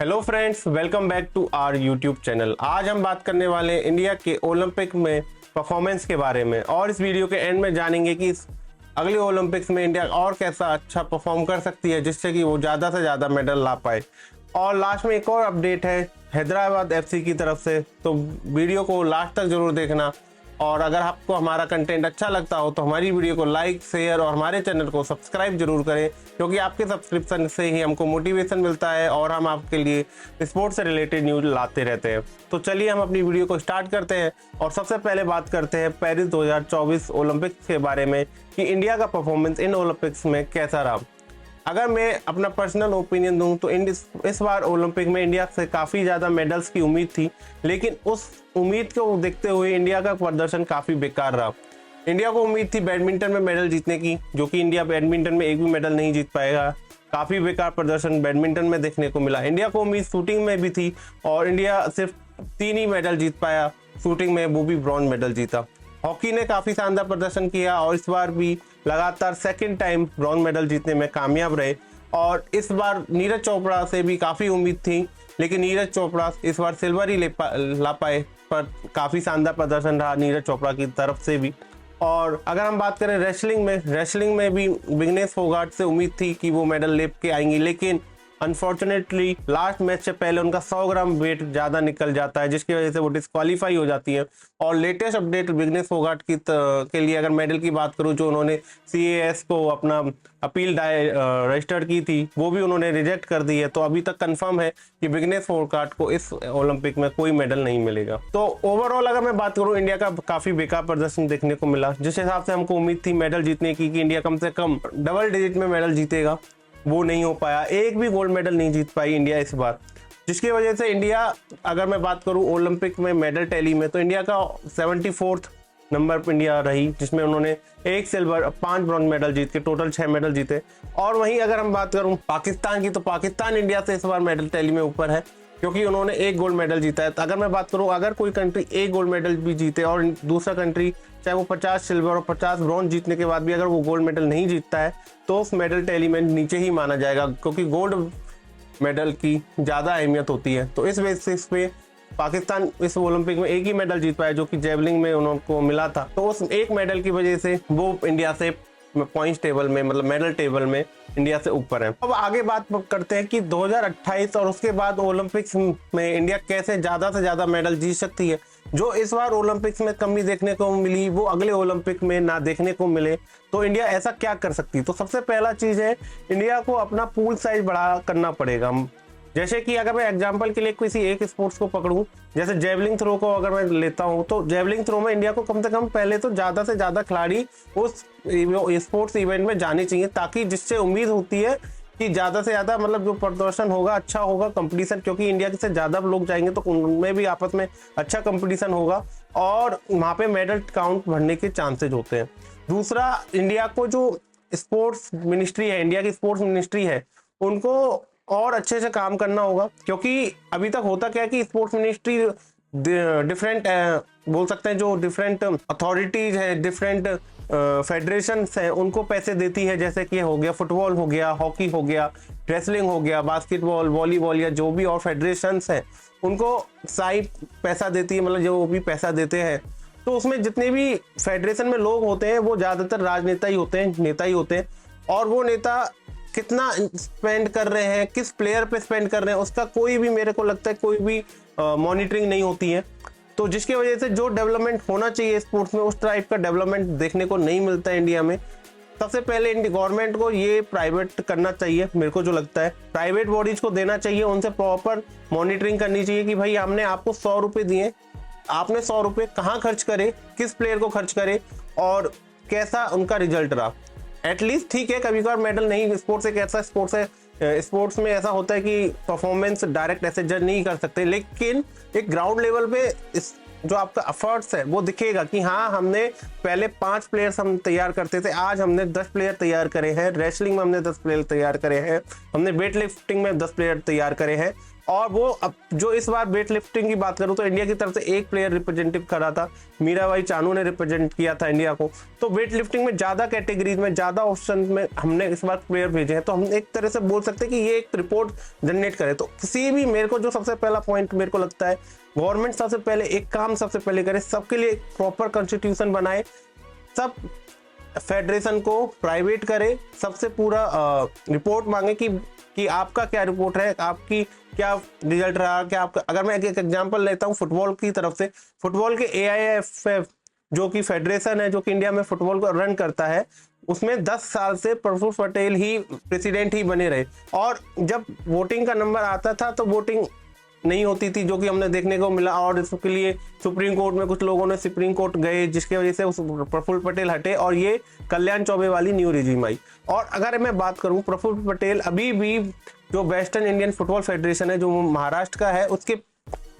Hello friends, welcome back to our YouTube channel. आज हम बात करने वाले हैं इंडिया के ओलंपिक में परफॉर्मेंस के बारे में और इस वीडियो के एंड में जानेंगे कि इस अगले ओलंपिक्स में इंडिया और कैसा अच्छा परफॉर्म कर सकती है जिससे कि वो ज़्यादा से ज़्यादा मेडल ला पाए। और लास्ट में एक और अपडेट है हैदराबाद एफसी की तरफ से, तो वीडियो को लास्ट तक जरूर देखना। और अगर आपको हमारा कंटेंट अच्छा लगता हो तो हमारी वीडियो को लाइक, शेयर और हमारे चैनल को सब्सक्राइब जरूर करें, क्योंकि आपके सब्सक्रिप्शन से ही हमको मोटिवेशन मिलता है और हम आपके लिए स्पोर्ट्स से रिलेटेड न्यूज लाते रहते हैं। तो चलिए हम अपनी वीडियो को स्टार्ट करते हैं और सबसे पहले बात करते हैं पेरिस 2024 ओलंपिक्स के बारे में कि इंडिया का परफॉर्मेंस इन ओलंपिक्स में कैसा रहा। अगर मैं अपना पर्सनल ओपिनियन दूं तो इस बार ओलंपिक में इंडिया से काफ़ी ज़्यादा मेडल्स की उम्मीद थी, लेकिन उस उम्मीद को देखते हुए इंडिया का प्रदर्शन काफ़ी बेकार रहा। इंडिया को उम्मीद थी बैडमिंटन में मेडल जीतने की, जो कि इंडिया बैडमिंटन में एक भी मेडल नहीं जीत पाएगा। काफ़ी बेकार प्रदर्शन बैडमिंटन में देखने को मिला। इंडिया को उम्मीद शूटिंग में भी थी और इंडिया सिर्फ 3 ही मेडल जीत पाया शूटिंग में, वो भी ब्रॉन्ज मेडल जीता। हॉकी ने काफ़ी शानदार प्रदर्शन किया और इस बार भी लगातार सेकंड टाइम ब्रॉन्ज मेडल जीतने में कामयाब रहे। और इस बार नीरज चोपड़ा से भी काफ़ी उम्मीद थी, लेकिन नीरज चोपड़ा इस बार सिल्वर ही ला पाए, पर काफ़ी शानदार प्रदर्शन रहा नीरज चोपड़ा की तरफ से भी। और अगर हम बात करें रेसलिंग में भी विघ्नेश फोगाट से उम्मीद थी कि वो मेडल लेके आएंगी, लेकिन अनफॉर्चुनेटली लास्ट मैच से पहले उनका 100 ग्राम वेट ज़्यादा निकल जाता है, जिसकी वजह से वो डिस्क्वालीफाई हो जाती है। और लेटेस्ट अपडेट विघ्नेश फोगाट के लिए अगर मेडल की बात करूं, जो उन्होंने CAS को अपना अपील रजिस्टर की थी, वो भी उन्होंने रिजेक्ट कर दी है। तो अभी तक कंफर्म है कि विघ्नेश फोगाट को इस ओलंपिक में कोई मेडल नहीं मिलेगा। तो ओवरऑल अगर मैं बात करूँ, इंडिया का काफ़ी बेकार प्रदर्शन देखने को मिला। जिस हिसाब से हमको उम्मीद थी मेडल जीतने की कि इंडिया कम से कम डबल डिजिट में मेडल जीतेगा, वो नहीं हो पाया। एक भी गोल्ड मेडल नहीं जीत पाई इंडिया इस बार, जिसकी वजह से इंडिया, अगर मैं बात करूं ओलंपिक में मेडल टैली में, तो इंडिया का 74th नंबर पर इंडिया रही, जिसमें उन्होंने 1 सिल्वर 5 ब्रॉन्ज मेडल जीत के टोटल 6 मेडल जीते। और वहीं अगर हम बात करूं पाकिस्तान की, तो पाकिस्तान इंडिया से इस बार मेडल टैली में ऊपर है, क्योंकि उन्होंने 1 गोल्ड मेडल जीता है। तो अगर मैं बात करूं, अगर कोई कंट्री 1 गोल्ड मेडल भी जीते और दूसरा कंट्री चाहे वो 50 सिल्वर और 50 ब्रॉन्ज जीतने के बाद भी अगर वो गोल्ड मेडल नहीं जीतता है, तो उस मेडल टैली में नीचे ही माना जाएगा, क्योंकि गोल्ड मेडल की ज़्यादा अहमियत होती है। तो इस बेसिस पे पाकिस्तान इस ओलंपिक में 1 ही मेडल जीत पाया, जो कि जेवलिंग में उनको मिला था। तो उस 1 मेडल की वजह से वो इंडिया से पॉइंट्स टेबल में, मतलब मेडल टेबल में इंडिया से ऊपर है। अब आगे बात करते हैं कि 2028 और उसके बाद ओलंपिक्स में इंडिया कैसे ज़्यादा से ज़्यादा मेडल जीत सकती है। जो इस बार ओलंपिक्स में कमी देखने को मिली, वो अगले ओलंपिक में ना देखने को मिले। तो इंडिया ऐसा क्या कर सकती है? तो सबसे पहला चीज़ है, इंडिया को अपना पूल साइज बड़ा करना पड़ेगा। जैसे कि अगर मैं एग्जांपल के लिए किसी एक स्पोर्ट्स को पकड़ूं, जैसे जेवलिंग थ्रो को अगर मैं लेता हूं, तो जेवलिंग थ्रो में इंडिया को कम से कम पहले तो ज़्यादा से ज़्यादा खिलाड़ी उस स्पोर्ट्स इवेंट में जाने चाहिए, ताकि जिससे उम्मीद होती है कि ज़्यादा से ज़्यादा, मतलब जो प्रदर्शन होगा अच्छा होगा, कंपटीशन, क्योंकि इंडिया से ज़्यादा लोग जाएंगे तो उनमें भी आपस में अच्छा कंपटीशन होगा और वहाँ पे मेडल काउंट बढ़ने के चांसेज होते हैं। दूसरा, इंडिया को जो स्पोर्ट्स मिनिस्ट्री है, इंडिया की स्पोर्ट्स मिनिस्ट्री है, उनको और अच्छे से काम करना होगा, क्योंकि अभी तक होता क्या है कि स्पोर्ट्स मिनिस्ट्री डिफरेंट बोल सकते हैं, जो डिफरेंट अथॉरिटीज है, डिफरेंट फेडरेशंस हैं, उनको पैसे देती है। जैसे कि हो गया फुटबॉल, हो गया हॉकी, हो गया रेसलिंग, हो गया बास्केटबॉल, वॉलीबॉल, या जो भी और फेडरेशंस हैं, उनको साइड पैसा देती है, मतलब जो भी पैसा देते हैं। तो उसमें जितने भी फेडरेशन में लोग होते हैं वो ज़्यादातर राजनेता ही होते हैं, नेता ही होते हैं। और वो नेता कितना स्पेंड कर रहे हैं, किस प्लेयर पे स्पेंड कर रहे हैं, उसका कोई भी, मेरे को लगता है कोई भी मॉनिटरिंग नहीं होती है। तो जिसकी वजह से जो डेवलपमेंट होना चाहिए स्पोर्ट्स में, उस टाइप का डेवलपमेंट देखने को नहीं मिलता है इंडिया में। सबसे पहले गवर्नमेंट को ये प्राइवेट करना चाहिए, मेरे को जो लगता है प्राइवेट बॉडीज को देना चाहिए, उनसे प्रॉपर मॉनिटरिंग करनी चाहिए कि भाई हमने आपको 100 रुपये दिए, आपने 100 रुपये कहाँ खर्च करे, किस प्लेयर को खर्च करे और कैसा उनका रिजल्ट रहा। एटलीस्ट ठीक है, कभी कभार मेडल नहीं, स्पोर्ट्स एक ऐसा स्पोर्ट्स है, स्पोर्ट्स में ऐसा होता है कि परफॉर्मेंस डायरेक्ट ऐसे जज नहीं कर सकते, लेकिन एक ग्राउंड लेवल पे जो आपका एफर्ट्स है वो दिखेगा कि हाँ, हमने पहले 5 प्लेयर्स हम तैयार करते थे, आज हमने 10 प्लेयर तैयार करे हैं, रेसलिंग में हमने 10 प्लेयर तैयार करे हैं, हमने वेट लिफ्टिंग में 10 प्लेयर तैयार करे हैं। और वो अब जो इस बार वेट लिफ्टिंग की बात करूं तो इंडिया की तरफ से एक प्लेयर रिप्रेजेंटेटिव खड़ा था, मीराबाई चानू ने रिप्रेजेंट किया था इंडिया को। तो वेट लिफ्टिंग में ज्यादा कैटेगरीज में ज्यादा ऑप्शन में हमने इस बार प्लेयर भेजे हैं, तो हम एक तरह से बोल सकते हैं कि ये एक रिपोर्ट जनरेट करे। तो किसी भी, मेरे को जो सबसे पहला पॉइंट मेरे को लगता है, गवर्नमेंट सबसे पहले एक काम सबसे पहले करे, सबके लिए प्रॉपर कॉन्स्टिट्यूशन बनाए, सब फेडरेशन को प्राइवेट करे, सबसे पूरा रिपोर्ट मांगे कि आपका क्या रिपोर्ट है, आपकी क्या रिजल्ट रहा, क्या आपका। अगर मैं एक एग्जांपल लेता हूँ फुटबॉल की तरफ से, फुटबॉल के AIFF जो कि फेडरेशन है, जो कि इंडिया में फुटबॉल को रन करता है, उसमें 10 साल से प्रफुल्ल पटेल ही प्रेसिडेंट ही बने रहे। और जब वोटिंग का नंबर आता था तो वोटिंग नहीं होती थी, जो कि हमने देखने को मिला। और इसके लिए सुप्रीम कोर्ट में कुछ लोगों ने सुप्रीम कोर्ट गए, जिसकी वजह से उस प्रफुल्ल पटेल हटे और ये कल्याण चौबे वाली न्यू रिजीम आई। और अगर मैं बात करूं, प्रफुल्ल पटेल अभी भी जो वेस्टर्न इंडियन फुटबॉल फेडरेशन है, जो महाराष्ट्र का है, उसके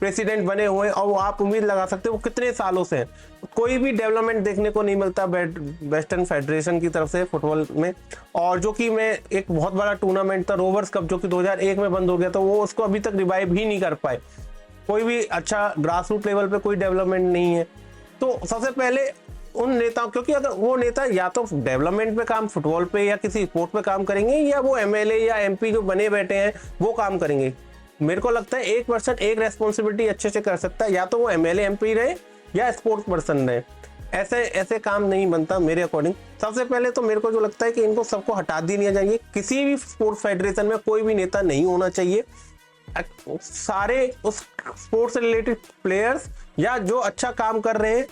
प्रेसिडेंट बने हुए, और वो आप उम्मीद लगा सकते हो वो कितने सालों से हैं। कोई भी डेवलपमेंट देखने को नहीं मिलता वेस्टर्न फेडरेशन की तरफ से फुटबॉल में। और जो कि मैं एक बहुत बड़ा टूर्नामेंट था रोवर्स कप, जो कि 2001 में बंद हो गया, तो वो उसको अभी तक रिवाइव ही नहीं कर पाए। कोई भी अच्छा ग्रास रूट लेवल पे कोई डेवलपमेंट नहीं है। तो सबसे पहले उन नेताओं, क्योंकि अगर वो नेता या तो डेवलपमेंट पे काम, फुटबॉल पे या किसी स्पोर्ट पे काम करेंगे, या वो MLA या MP जो बने बैठे हैं वो काम करेंगे। मेरे को लगता है एक पर्सन एक रेस्पॉन्सिबिलिटी अच्छे से कर सकता है, या तो वो MLA MP रहे या स्पोर्ट्स पर्सन रहे। ऐसे काम नहीं बनता मेरे अकॉर्डिंग। सबसे पहले तो मेरे को जो लगता है कि इनको सबको हटा देना चाहिए, किसी भी स्पोर्ट्स फेडरेशन में कोई भी नेता नहीं होना चाहिए। सारे उस स्पोर्ट्स से रिलेटेड प्लेयर्स या जो अच्छा काम कर रहे हैं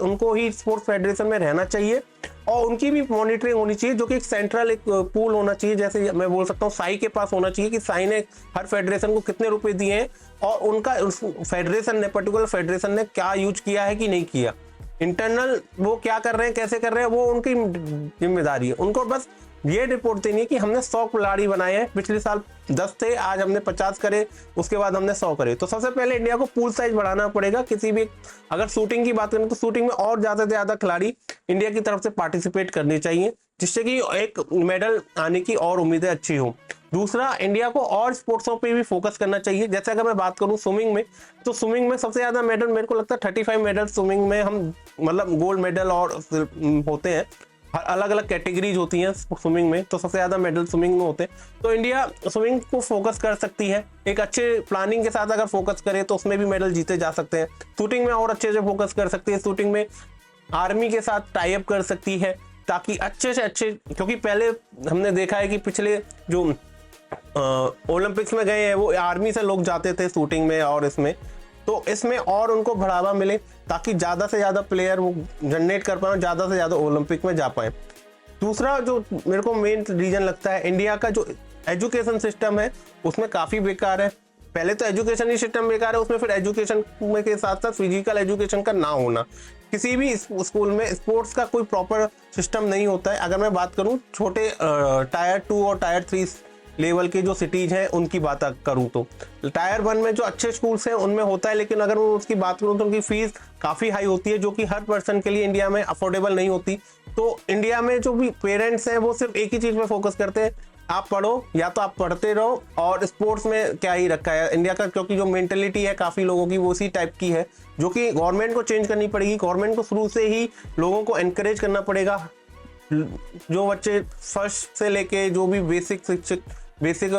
उनको ही स्पोर्ट्स फेडरेशन में रहना चाहिए, और उनकी भी मॉनिटरिंग होनी चाहिए, जो कि एक सेंट्रल एक पूल होना चाहिए। जैसे मैं बोल सकता हूँ साई के पास होना चाहिए कि साई ने हर फेडरेशन को कितने रुपए दिए हैं, और उनका फेडरेशन ने, पर्टिकुलर फेडरेशन ने क्या यूज किया है कि नहीं किया, इंटरनल वो क्या कर रहे हैं, कैसे कर रहे हैं, वो उनकी जिम्मेदारी है। उनको बस ये रिपोर्ट देनी है कि हमने 100 खिलाड़ी बनाए हैं, पिछले साल 10 थे, आज हमने 50 करे, उसके बाद हमने 100 करे। तो सबसे पहले इंडिया को पूल साइज बढ़ाना पड़ेगा। किसी भी, अगर शूटिंग की बात करें तो शूटिंग में और ज्यादा से ज्यादा खिलाड़ी इंडिया की तरफ से पार्टिसिपेट करने चाहिए, जिससे कि एक मेडल आने की और उम्मीदें अच्छी हो। दूसरा, इंडिया को और स्पोर्ट्सों पे भी फोकस करना चाहिए। जैसे अगर मैं बात करूं स्विमिंग में, तो स्विमिंग में सबसे ज्यादा मेडल मेरे को लगता है 35 मेडल स्विमिंग में हम, मतलब गोल्ड मेडल और होते हैं, अलग अलग कैटेगरीज होती हैं स्विमिंग में, तो सबसे ज्यादा मेडल स्विमिंग में होते हैं। तो इंडिया स्विमिंग को फोकस कर सकती है, एक अच्छे प्लानिंग के साथ अगर फोकस करे तो उसमें भी मेडल जीते जा सकते हैं। शूटिंग में और अच्छे से फोकस कर सकती है, शूटिंग में आर्मी के साथ टाई अप कर सकती है, ताकि अच्छे से अच्छे, क्योंकि पहले हमने देखा है कि पिछले जो ओलंपिक्स में गए हैं वो आर्मी से लोग जाते थे शूटिंग में और इसमें, तो इसमें और उनको बढ़ावा मिले, ताकि ज्यादा से ज्यादा प्लेयर वो जनरेट कर पाए, ज्यादा से ज्यादा ओलंपिक में जा पाए। दूसरा जो मेरे को मेन रीजन लगता है, इंडिया का जो एजुकेशन सिस्टम है उसमें काफी बेकार है। पहले तो एजुकेशन ही सिस्टम बेकार है, उसमें फिर एजुकेशन के साथ साथ फिजिकल एजुकेशन का ना होना। किसी भी स्कूल में स्पोर्ट्स का कोई प्रॉपर सिस्टम नहीं होता है। अगर मैं बात करूं छोटे टायर 2 और टायर 3 लेवल के जो सिटीज हैं उनकी बात करूं तो टायर 1 में जो अच्छे स्कूल्स हैं उनमें होता है, लेकिन अगर मैं उसकी बात करूं तो उनकी फीस काफ़ी हाई होती है, जो कि हर पर्सन के लिए इंडिया में अफोर्डेबल नहीं होती। तो इंडिया में जो भी पेरेंट्स हैं वो सिर्फ एक ही चीज़ में फोकस करते हैं, आप पढ़ो, या तो आप पढ़ते रहो, और स्पोर्ट्स में क्या ही रखा है इंडिया का, क्योंकि जो मेंटेलिटी है काफ़ी लोगों की वो उसी टाइप की है, जो कि गवर्नमेंट को चेंज करनी पड़ेगी। गवर्नमेंट को शुरू से ही लोगों को एनकरेज करना पड़ेगा। जो बच्चे फर्स्ट से लेके जो भी बेसिक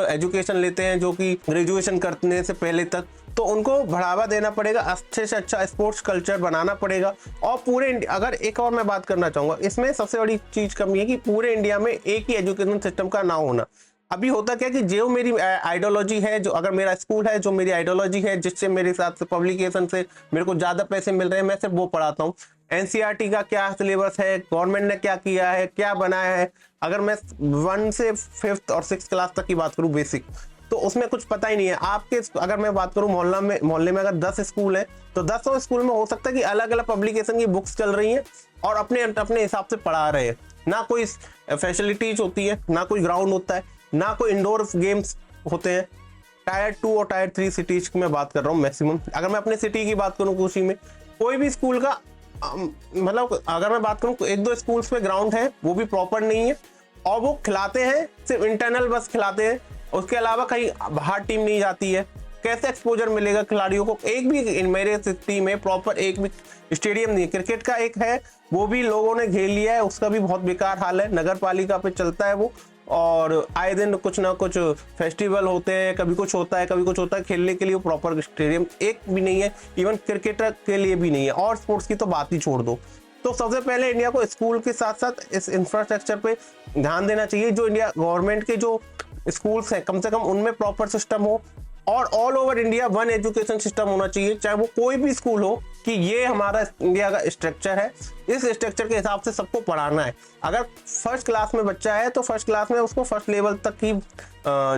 एजुकेशन लेते हैं, जो कि ग्रेजुएशन करने से पहले तक, तो उनको बढ़ावा देना पड़ेगा, अच्छे से अच्छा स्पोर्ट्स कल्चर बनाना पड़ेगा। और पूरे अगर एक और मैं बात करना चाहूँगा, इसमें सबसे बड़ी चीज़ कमी है कि पूरे इंडिया में एक ही एजुकेशन सिस्टम का ना होना। अभी होता क्या कि जो मेरी आइडियोलॉजी है, जो अगर मेरा स्कूल है, जो मेरी आइडियोलॉजी है, जिससे मेरे साथ पब्लिकेशन से मेरे को ज़्यादा पैसे मिल रहे हैं, मैं सिर्फ वो पढ़ाता हूँ। NCERT का क्या सिलेबस है, गवर्नमेंट ने क्या किया है, क्या बनाया है, अगर मैं 1 से 5th और 6th क्लास तक की बात करूँ बेसिक, तो उसमें कुछ पता ही नहीं है। आपके अगर मैं बात करूँ मोहल्ले में अगर 10 स्कूल है, तो 10 स्कूल में हो सकता है कि अलग अलग पब्लिकेशन की बुक्स चल रही हैं और अपने हिसाब से पढ़ा रहे हैं। ना कोई फैसिलिटीज होती है, ना कोई ग्राउंड होता है, ना कोई इंडोर गेम्स होते हैं। टायर 2 और टायर 3 सिटीज की मैं बात कर रहा हूँ मैक्सिमम। अगर मैं अपने सिटी की बात करूँ, कोशी में कोई भी स्कूल का मतलब अगर मैं बात करूँ 1-2 स्कूल्स में ग्राउंड है, वो भी प्रॉपर नहीं है, और वो खिलाते हैं सिर्फ इंटरनल बस खिलाते हैं, उसके अलावा कहीं बाहर टीम नहीं जाती है। कैसे एक्सपोजर मिलेगा खिलाड़ियों को? एक भी मेरे सिटी में प्रॉपर एक भी स्टेडियम नहीं है। क्रिकेट का एक है, वो भी लोगों ने घेर लिया है, उसका भी बहुत बेकार हाल है, नगर पालिका पे चलता है वो, और आए दिन कुछ ना कुछ फेस्टिवल होते हैं, कभी कुछ होता है कभी कुछ होता है, खेलने के लिए प्रॉपर स्टेडियम एक भी नहीं है, इवन क्रिकेटर के लिए भी नहीं है, और स्पोर्ट्स की तो बात ही छोड़ दो। तो सबसे पहले इंडिया को स्कूल के साथ साथ इस इंफ्रास्ट्रक्चर पे ध्यान देना चाहिए। जो इंडिया गवर्नमेंट के जो स्कूल्स हैं कम से कम उनमें प्रॉपर सिस्टम हो, और all over India one education system होना चाहिए, चाहे वो कोई भी स्कूल हो, कि ये हमारा इंडिया का स्ट्रक्चर है, इस स्ट्रक्चर के हिसाब से सबको पढ़ाना है। अगर फर्स्ट क्लास में बच्चा है तो फर्स्ट क्लास में उसको फर्स्ट लेवल तक की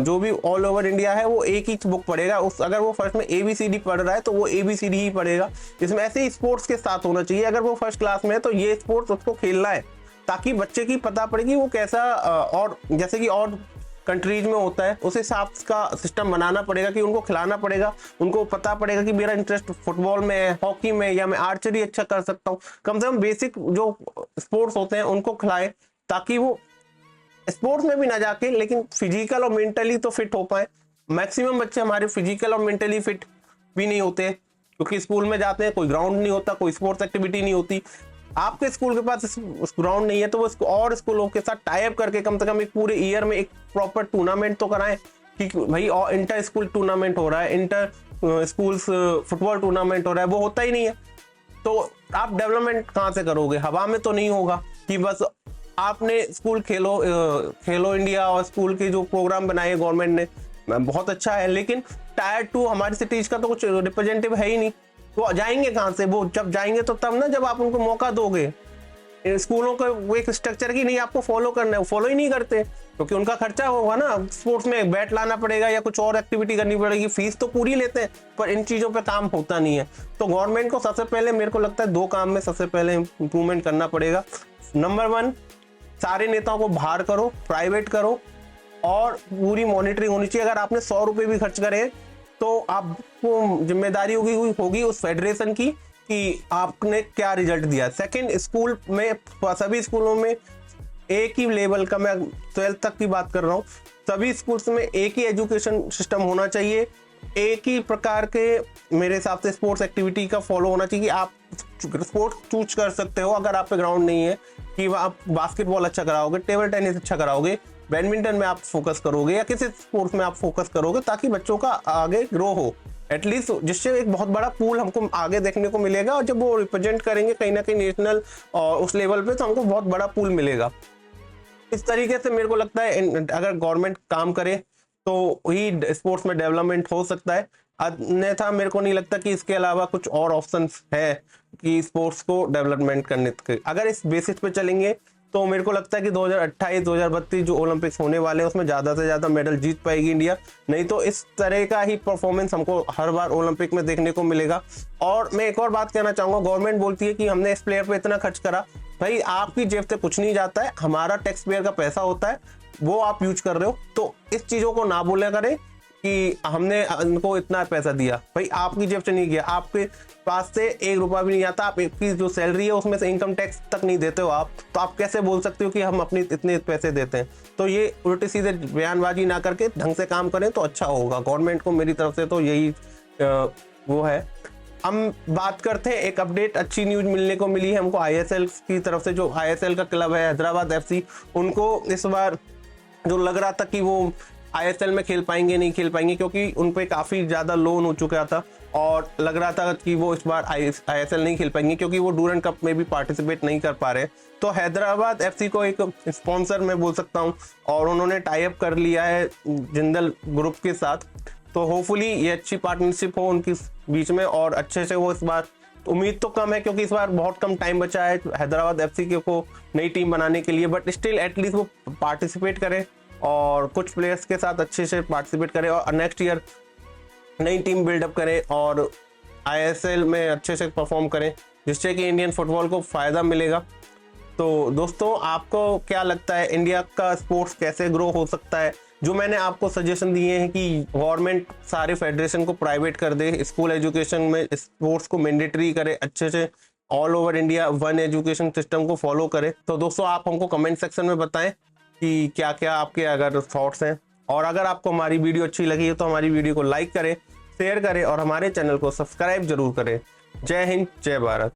जो भी ऑल ओवर इंडिया है वो एक ही बुक पढ़ेगा। उस अगर वो फर्स्ट में ABCD पढ़ रहा है तो वो ABCD ही पढ़ेगा। इसमें ऐसे ही स्पोर्ट्स के साथ होना चाहिए। अगर वो फर्स्ट क्लास में है तो ये स्पोर्ट्स उसको खेलना है, ताकि बच्चे की पता पड़ेगी वो कैसा, और जैसे कि और कंट्रीज में होता है उस हिसाब का सिस्टम बनाना पड़ेगा, कि उनको खिलाना पड़ेगा, उनको पता पड़ेगा कि मेरा इंटरेस्ट फुटबॉल में है, हॉकी में, या मैं आर्चरी अच्छा कर सकता हूँ। कम से कम बेसिक जो स्पोर्ट्स होते हैं उनको खिलाए, ताकि वो स्पोर्ट्स में भी ना जाके लेकिन फिजिकल और मेंटली तो फिट हो पाए। मैक्सिमम बच्चे हमारे फिजिकल और मेंटली फिट भी नहीं होते, क्योंकि स्कूल में जाते हैं, कोई ग्राउंड नहीं होता, कोई स्पोर्ट्स एक्टिविटी नहीं होती। आपके स्कूल के पास ग्राउंड नहीं है तो वो और स्कूलों के साथ टाई अप करके कम से कम एक पूरे ईयर में एक प्रॉपर टूर्नामेंट तो कराएं, कि भाई और इंटर स्कूल टूर्नामेंट हो रहा है, इंटर स्कूल्स फुटबॉल टूर्नामेंट हो रहा है, वो होता ही नहीं है। तो आप डेवलपमेंट कहाँ से करोगे? हवा में तो नहीं होगा कि बस आपने स्कूल खेलो इंडिया और स्कूल के जो प्रोग्राम बनाए गवर्नमेंट ने बहुत अच्छा है, लेकिन टायर 2 हमारी सिटीज का तो कुछ रिप्रेजेंटेटिव है ही नहीं। वो जाएंगे कहाँ से? वो जब जाएंगे तो तब ना, जब आप उनको मौका दोगे। स्कूलों का वो एक स्ट्रक्चर की नहीं आपको फॉलो करना है, वो फॉलो ही नहीं करते, क्योंकि उनका खर्चा होगा ना, स्पोर्ट्स में बैट लाना पड़ेगा या कुछ और एक्टिविटी करनी पड़ेगी, फीस तो पूरी लेते हैं, पर इन चीज़ों पे काम होता नहीं है। तो गवर्नमेंट को सबसे पहले मेरे को लगता है 2 काम में सबसे पहले इंप्रूवमेंट करना पड़ेगा। नंबर 1, सारे नेताओं को बाहर करो, प्राइवेट करो, और पूरी मॉनिटरिंग होनी चाहिए। अगर आपने 100 रुपये भी खर्च करे तो आपको जिम्मेदारी होगी उस फेडरेशन की कि आपने क्या रिजल्ट दिया। सेकंड, स्कूल में सभी स्कूलों में एक ही लेवल का, मैं 12th तक की बात कर रहा हूँ, सभी स्कूल्स में एक ही एजुकेशन सिस्टम होना चाहिए, एक ही प्रकार के मेरे हिसाब से स्पोर्ट्स एक्टिविटी का फॉलो होना चाहिए। आप स्पोर्ट्स चूज कर सकते हो अगर आप पे ग्राउंड नहीं है, कि आप बास्केटबॉल अच्छा कराओगे, टेबल टेनिस अच्छा कराओगे, बैडमिंटन में आप फोकस करोगे, या किसी स्पोर्ट्स में आप फोकस करोगे, ताकि बच्चों का आगे ग्रो हो एटलीस्ट, जिससे एक बहुत बड़ा पूल हमको आगे देखने को मिलेगा। और जब वो रिप्रेजेंट करेंगे कहीं ना कहीं नेशनल और उस लेवल पे, तो हमको बहुत बड़ा पूल मिलेगा। इस तरीके से मेरे को लगता है अगर गवर्नमेंट काम करे तो ही स्पोर्ट्स में डेवलपमेंट हो सकता है। अन्यथा मेरे को नहीं लगता कि इसके अलावा कुछ और ऑप्शंस है कि स्पोर्ट्स को डेवलपमेंट करने के। अगर इस बेसिस पे चलेंगे तो मेरे को लगता है कि 2028-2032 जो ओलंपिक्स होने वाले हैं उसमें ज़्यादा से ज़्यादा मेडल जीत पाएगी इंडिया। नहीं तो इस तरह का ही परफॉर्मेंस हमको हर बार ओलंपिक में देखने को मिलेगा। और मैं एक और बात कहना चाहूँगा, गवर्नमेंट बोलती है कि हमने इस प्लेयर पे इतना खर्च करा, भाई आपकी जेब से कुछ नहीं जाता है, हमारा टैक्स पेयर का पैसा होता है, वो आप यूज कर रहे हो। तो इस चीज़ों को ना बोला करें कि हमने इनको इतना पैसा दिया, भाई आपकी जेब से नहीं गया, आपके पास से 1 रुपया भी नहीं आता, आपकी जो सैलरी है उसमें से इनकम टैक्स तक नहीं देते हो आप, तो आप कैसे बोल सकते हो कि हम अपनी इतने पैसे देते हैं? तो ये उल्टे सीधे बयानबाजी ना करके ढंग से काम करें तो अच्छा होगा। गवर्नमेंट को मेरी तरफ से तो यही वो है। हम बात करते हैं, एक अपडेट अच्छी न्यूज मिलने को मिली है हमको ISL की तरफ से। जो ISL का क्लब है हैदराबाद FC, उनको इस बार जो लग रहा था कि वो ISL में खेल पाएंगे नहीं खेल पाएंगे, क्योंकि उन पे काफ़ी ज़्यादा लोन हो चुका था और लग रहा था कि वो इस बार ISL नहीं खेल पाएंगे, क्योंकि वो डूरंड कप में भी पार्टिसिपेट नहीं कर पा रहे। तो हैदराबाद FC को एक स्पॉन्सर मैं बोल सकता हूँ, और उन्होंने टाई अप कर लिया है जिंदल ग्रुप के साथ। तो होपफुली ये अच्छी पार्टनरशिप हो उनके बीच में, और अच्छे से वो इस बार, उम्मीद तो कम है क्योंकि इस बार बहुत कम टाइम बचा है हैदराबाद FC को नई टीम बनाने के लिए, बट स्टिल एटलीस्ट वो पार्टिसिपेट करें और कुछ प्लेयर्स के साथ अच्छे से पार्टिसिपेट करें और नेक्स्ट ईयर नई टीम बिल्डअप करें और ISL में अच्छे से परफॉर्म करें, जिससे कि इंडियन फुटबॉल को फ़ायदा मिलेगा। तो दोस्तों, आपको क्या लगता है इंडिया का स्पोर्ट्स कैसे ग्रो हो सकता है? जो मैंने आपको सजेशन दिए हैं कि गवर्नमेंट सारे फेडरेशन को प्राइवेट कर दे, स्कूल एजुकेशन में स्पोर्ट्स को मैंडेटरी करे, अच्छे से all over India one education system को फॉलो करे। तो दोस्तों, आप हमको कमेंट सेक्शन में बताएं कि क्या क्या आपके अगर थॉट्स हैं, और अगर आपको हमारी वीडियो अच्छी लगी है तो हमारी वीडियो को लाइक करें, शेयर करें और हमारे चैनल को सब्सक्राइब जरूर करें। जय हिंद, जय भारत।